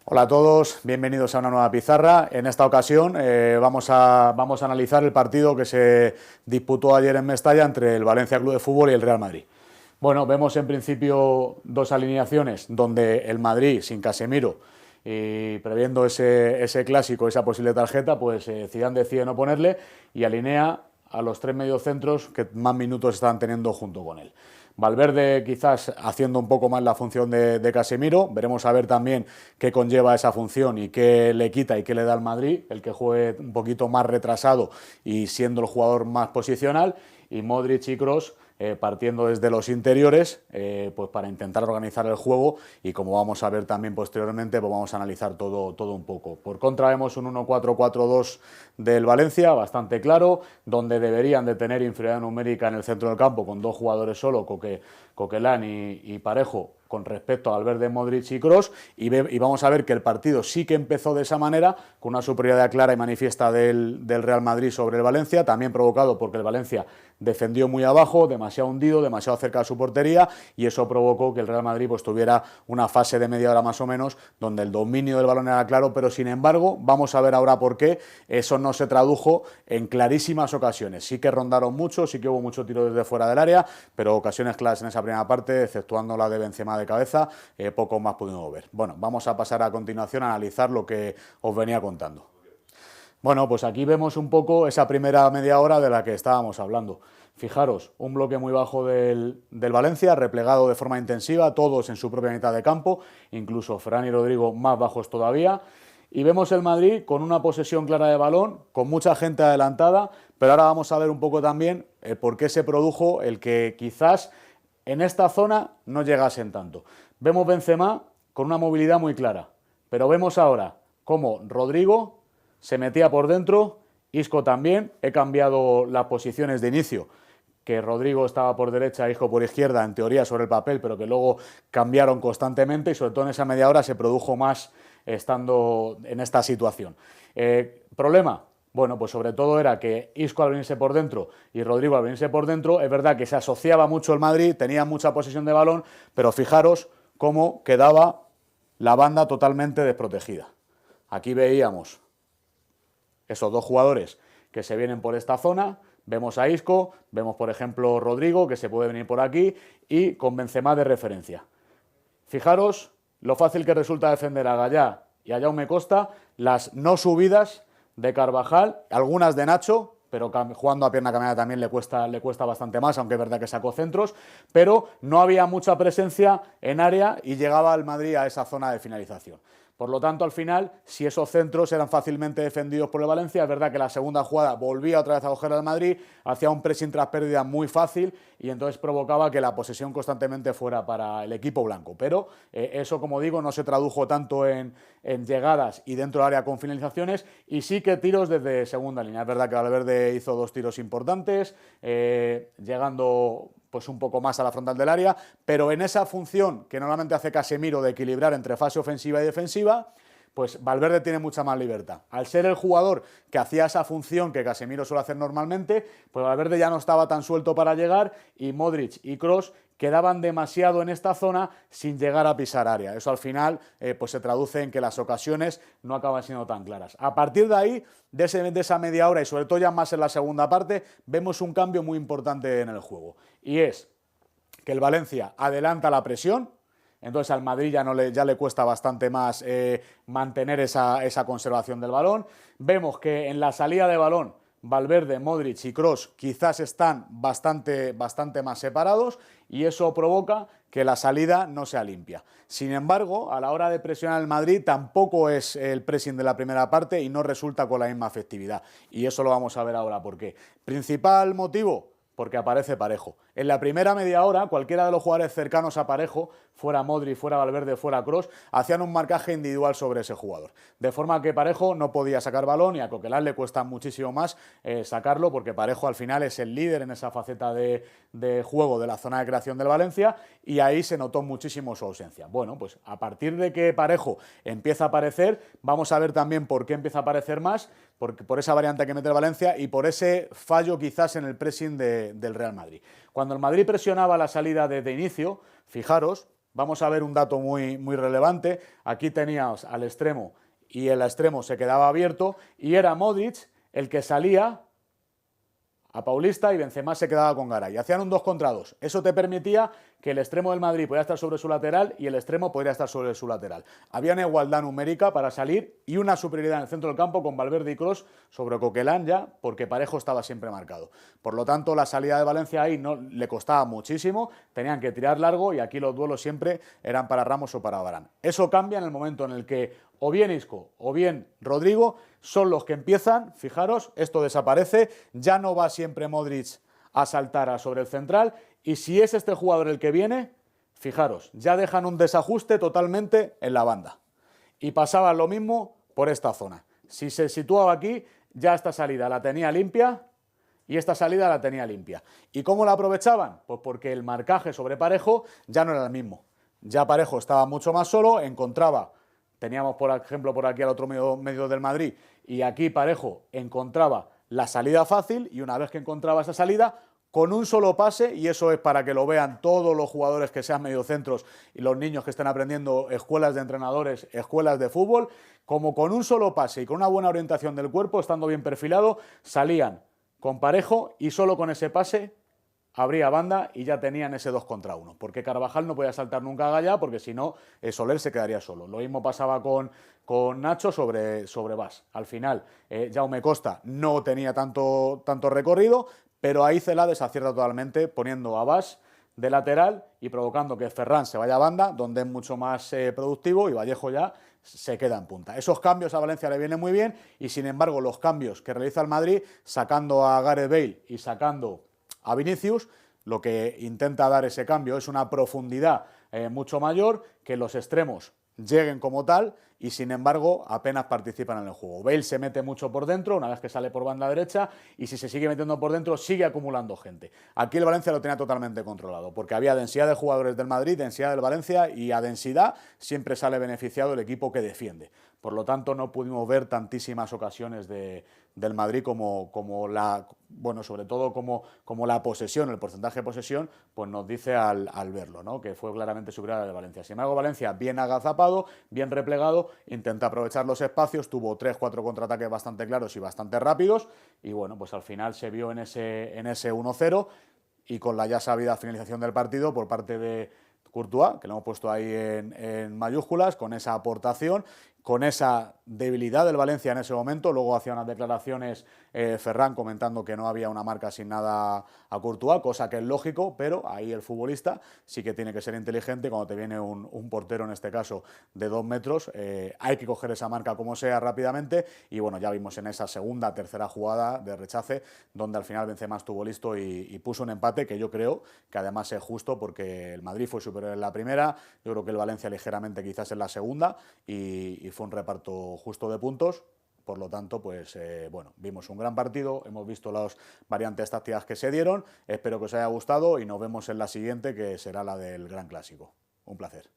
Hola a todos, bienvenidos a una nueva pizarra. En esta ocasión vamos a analizar el partido que se disputó ayer en Mestalla entre el Valencia Club de Fútbol y el Real Madrid. Bueno, vemos en principio dos alineaciones donde el Madrid sin Casemiro y previendo ese clásico, esa posible tarjeta, pues Zidane decide no ponerle y alinea a los tres mediocentros que más minutos están teniendo junto con él. Valverde quizás haciendo un poco más la función de Casemiro, veremos a ver también qué conlleva esa función y qué le quita y qué le da al Madrid, el que juegue un poquito más retrasado y siendo el jugador más posicional, y Modric y Kroos partiendo desde los interiores pues para intentar organizar el juego y como vamos a ver también posteriormente pues vamos a analizar todo un poco. Por contra vemos un 1-4-4-2 del Valencia bastante claro, donde deberían de tener inferioridad numérica en el centro del campo con dos jugadores solo, Coquelin y Parejo, con respecto a Valverde, Modric y Kroos, y vamos a ver que el partido sí que empezó de esa manera, con una superioridad clara y manifiesta del Real Madrid sobre el Valencia, también provocado porque el Valencia defendió muy abajo, demasiado hundido, demasiado cerca de su portería, y eso provocó que el Real Madrid pues tuviera una fase de media hora más o menos, donde el dominio del balón era claro, pero sin embargo, vamos a ver ahora por qué eso no se tradujo en clarísimas ocasiones. Sí que rondaron mucho, sí que hubo mucho tiro desde fuera del área, pero ocasiones claras en esa primera parte, exceptuando la de Benzema de cabeza, poco más pudimos ver. Bueno, vamos a pasar a continuación a analizar lo que os venía contando. Bueno, pues aquí vemos un poco esa primera media hora de la que estábamos hablando. Fijaros, un bloque muy bajo del Valencia, replegado de forma intensiva, todos en su propia mitad de campo, incluso Ferran y Rodrigo más bajos todavía. Y vemos el Madrid con una posesión clara de balón, con mucha gente adelantada, pero ahora vamos a ver un poco también por qué se produjo el que quizás en esta zona no llegasen tanto. Vemos Benzema con una movilidad muy clara, pero vemos ahora cómo Rodrigo se metía por dentro, Isco también, he cambiado las posiciones de inicio, que Rodrigo estaba por derecha, Isco por izquierda, en teoría sobre el papel, pero que luego cambiaron constantemente y sobre todo en esa media hora se produjo más estando en esta situación. ¿Problema? Bueno, pues sobre todo era que Isco al venirse por dentro y Rodrigo al venirse por dentro, es verdad que se asociaba mucho el Madrid, tenía mucha posesión de balón, pero fijaros cómo quedaba la banda totalmente desprotegida. Aquí veíamos esos dos jugadores que se vienen por esta zona, vemos a Isco, vemos por ejemplo Rodrigo que se puede venir por aquí y con Benzema de referencia. Fijaros lo fácil que resulta defender a Gallá y a Jaume Costa, las no subidas de Carvajal, algunas de Nacho, pero jugando a pierna cambiada también le cuesta bastante más, aunque es verdad que sacó centros, pero no había mucha presencia en área y llegaba el Madrid a esa zona de finalización. Por lo tanto, al final, si esos centros eran fácilmente defendidos por el Valencia, es verdad que la segunda jugada volvía otra vez a coger al Madrid, hacía un pressing tras pérdida muy fácil y entonces provocaba que la posesión constantemente fuera para el equipo blanco. Pero eso, como digo, no se tradujo tanto en llegadas y dentro del área con finalizaciones, y sí que tiros desde segunda línea. Es verdad que Valverde hizo dos tiros importantes, llegando pues un poco más a la frontal del área, pero en esa función que normalmente hace Casemiro de equilibrar entre fase ofensiva y defensiva, pues Valverde tiene mucha más libertad. Al ser el jugador que hacía esa función que Casemiro suele hacer normalmente, pues Valverde ya no estaba tan suelto para llegar y Modric y Kroos quedaban demasiado en esta zona sin llegar a pisar área. Eso al final pues se traduce en que las ocasiones no acaban siendo tan claras. A partir de ahí, de esa media hora y sobre todo ya más en la segunda parte, vemos un cambio muy importante en el juego. Y es que el Valencia adelanta la presión, entonces al Madrid ya le cuesta bastante más mantener esa conservación del balón. Vemos que en la salida de balón Valverde, Modric y Kroos quizás están bastante más separados y eso provoca que la salida no sea limpia. Sin embargo, a la hora de presionar el Madrid tampoco es el pressing de la primera parte y no resulta con la misma efectividad. Y eso lo vamos a ver ahora por qué. Principal motivo, porque aparece Parejo. En la primera media hora, cualquiera de los jugadores cercanos a Parejo, fuera Modric, fuera Valverde, fuera Kroos, hacían un marcaje individual sobre ese jugador. De forma que Parejo no podía sacar balón y a Coquelin le cuesta muchísimo más sacarlo, porque Parejo al final es el líder en esa faceta de juego de la zona de creación del Valencia y ahí se notó muchísimo su ausencia. Bueno, pues a partir de que Parejo empieza a aparecer, vamos a ver también por qué empieza a aparecer más, por esa variante que mete el Valencia y por ese fallo quizás en el pressing del Real Madrid. Cuando el Madrid presionaba la salida desde inicio, fijaros vamos a ver un dato muy, muy relevante. Aquí teníamos al extremo y el extremo se quedaba abierto y era Modric el que salía a Paulista y Benzema se quedaba con Garay. Hacían un 2 contra 2. Eso te permitía que el extremo del Madrid podía estar sobre su lateral y el extremo podría estar sobre su lateral. Había una igualdad numérica para salir y una superioridad en el centro del campo con Valverde y Kroos sobre Coquelin ya, porque Parejo estaba siempre marcado. Por lo tanto, la salida de Valencia ahí no le costaba muchísimo, tenían que tirar largo y aquí los duelos siempre eran para Ramos o para Varane. Eso cambia en el momento en el que o bien Isco o bien Rodrigo son los que empiezan, fijaros, esto desaparece, ya no va siempre Modric a saltar sobre el central y si es este jugador el que viene, fijaros, ya dejan un desajuste totalmente en la banda. Y pasaba lo mismo por esta zona. Si se situaba aquí, ya esta salida la tenía limpia y esta salida la tenía limpia. ¿Y cómo la aprovechaban? Pues porque el marcaje sobre Parejo ya no era el mismo. Ya Parejo estaba mucho más solo, encontraba... Teníamos, por ejemplo, por aquí al otro medio del Madrid y aquí Parejo encontraba la salida fácil y una vez que encontraba esa salida, con un solo pase, y eso es para que lo vean todos los jugadores que sean mediocentros y los niños que estén aprendiendo escuelas de entrenadores, escuelas de fútbol, como con un solo pase y con una buena orientación del cuerpo, estando bien perfilado, salían con Parejo y solo con ese pase abría banda y ya tenían ese 2 contra 1, porque Carvajal no podía saltar nunca a Gallá, porque si no, Soler se quedaría solo. Lo mismo pasaba con Nacho sobre Bas. Al final, Jaume Costa no tenía tanto recorrido, pero ahí Celades acierta totalmente poniendo a Bas de lateral y provocando que Ferran se vaya a banda, donde es mucho más productivo, y Vallejo ya se queda en punta. Esos cambios a Valencia le vienen muy bien y sin embargo los cambios que realiza el Madrid, sacando a Gareth Bale y sacando a Vinicius, lo que intenta dar ese cambio es una profundidad mucho mayor, que los extremos lleguen como tal y sin embargo apenas participan en el juego. Bale se mete mucho por dentro una vez que sale por banda derecha y si se sigue metiendo por dentro sigue acumulando gente. Aquí el Valencia lo tenía totalmente controlado porque había densidad de jugadores del Madrid, densidad del Valencia y a densidad siempre sale beneficiado el equipo que defiende. Por lo tanto no pudimos ver tantísimas ocasiones del Madrid como la, bueno, sobre todo como la posesión, el porcentaje de posesión, pues nos dice al verlo, ¿no? Que fue claramente superior al de Valencia. Sin embargo, Valencia bien agazapado, bien replegado, intenta aprovechar los espacios, tuvo 3-4 contraataques bastante claros y bastante rápidos, y bueno, pues al final se vio en ese 1-0 y con la ya sabida finalización del partido por parte de Courtois, que lo hemos puesto ahí en mayúsculas, con esa aportación, con esa debilidad del Valencia en ese momento. Luego hacía unas declaraciones Ferran comentando que no había una marca sin nada a Courtois, cosa que es lógico, pero ahí el futbolista sí que tiene que ser inteligente. Cuando te viene un portero, en este caso, de 2 metros, hay que coger esa marca como sea rápidamente, y bueno, ya vimos en esa segunda, tercera jugada de rechace, donde al final Benzema estuvo listo y puso un empate que yo creo que además es justo, porque el Madrid fue superior en la primera, yo creo que el Valencia ligeramente quizás en la segunda, y fue un reparto justo de puntos. Por lo tanto, pues bueno, vimos un gran partido, hemos visto las variantes tácticas que se dieron, espero que os haya gustado y nos vemos en la siguiente, que será la del Gran Clásico. Un placer.